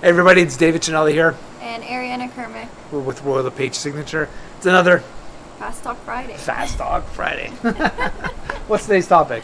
Hey everybody, it's David Cinelli here. And Ariana Kermick. We're with Royal LePage Signature. It's another Fast Talk Friday. Fast Talk Friday. What's today's topic?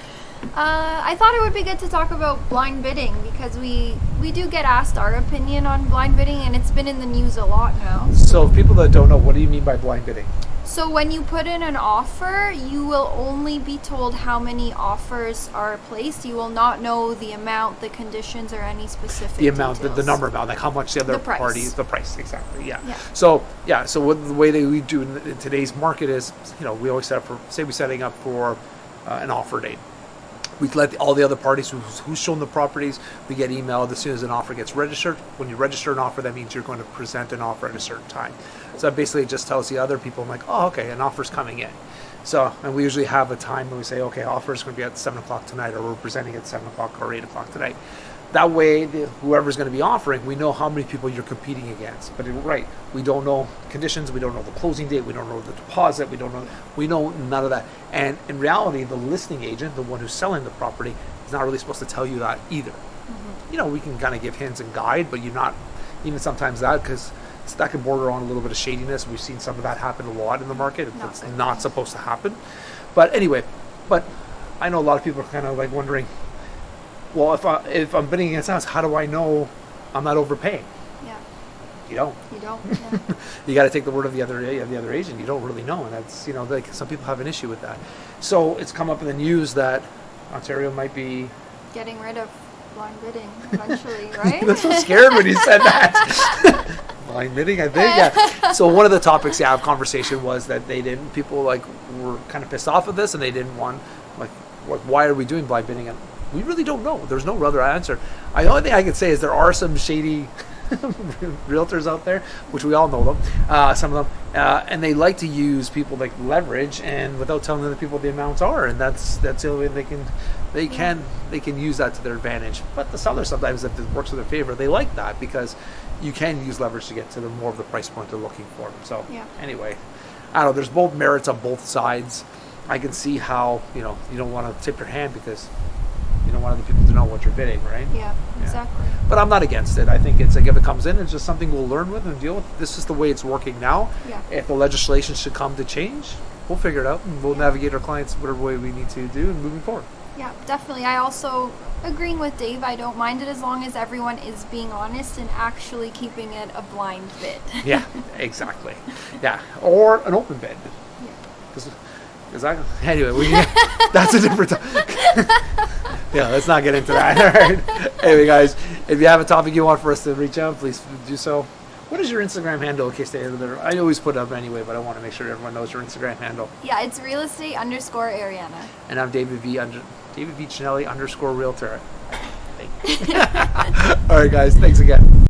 I thought it would be good to talk about blind bidding because we do get asked our opinion on blind bidding, and it's been in the news a lot now. So, people that don't know, what do you mean by blind bidding? So when you put in an offer, you will only be told how many offers are placed. You will not know the amount, the conditions, or any specific The amount, details. the number amount, like how much the other The price. parties, the price, exactly, yeah. Yeah. So what the way that we do in today's market is, we always set up for, say we're setting up for an offer date. We let all the other parties who's shown the properties, we get emailed as soon as an offer gets registered. When you register an offer, that means you're going to present an offer at a certain time. So that basically just tells the other people, like, oh, okay, an offer's coming in. So, and we usually have a time when we say, okay, offer's going to be at 7 o'clock tonight, or we're presenting at 7 o'clock or 8 o'clock tonight. That way, whoever's going to be offering, we know how many people you're competing against. But right, we don't know conditions, we don't know the closing date, we don't know the deposit, we know none of that. And in reality, the listing agent, the one who's selling the property, is not really supposed to tell you that either. Mm-hmm. We can kind of give hints and guide, but you're not, even sometimes that, because that can border on a little bit of shadiness. We've seen some of that happen a lot in the market. It's not supposed to happen. But anyway, I know a lot of people are kind of like wondering, well, if I'm bidding against house, how do I know I'm not overpaying? Yeah. You don't. Yeah. You got to take the word of the other agent. You don't really know, and that's like some people have an issue with that. So it's come up in the news that Ontario might be getting rid of blind bidding eventually, right? That's so scared when you said that. Blind bidding, I think. Yeah. So one of the topics of conversation was that people were kind of pissed off at this, and they didn't want why are we doing blind bidding? And we really don't know. There's no other answer. The only thing I can say is there are some shady realtors out there, which we all know them, some of them, and they like to use people like leverage, and without telling the people what the amounts are, and that's the only way they can use that to their advantage. But the seller sometimes, if it works in their favor, they like that because you can use leverage to get to more of the price point they're looking for. So anyway, I don't know. There's both merits on both sides. I can see how you don't want to tip your hand because you don't want other people to know what you're bidding, right? Yeah, exactly. But I'm not against it. I think it's like if it comes in, it's just something we'll learn with and deal with. This is the way it's working now. Yeah. If the legislation should come to change, we'll figure it out and we'll navigate our clients whatever way we need to do and moving forward. Yeah, definitely. I also agreeing with Dave. I don't mind it as long as everyone is being honest and actually keeping it a blind bid. Yeah, exactly. Yeah, or an open bid. Yeah. Anyway, that's a different topic. Yeah, let's not get into that. All right. Anyway, guys, if you have a topic you want for us to reach out, please do so. What is your Instagram handle in case they there? I always put it up anyway, but I want to make sure everyone knows your Instagram handle. Yeah, it's realestate_Ariana. And I'm David V. Cinelli _ Realtor. All right, guys, thanks again.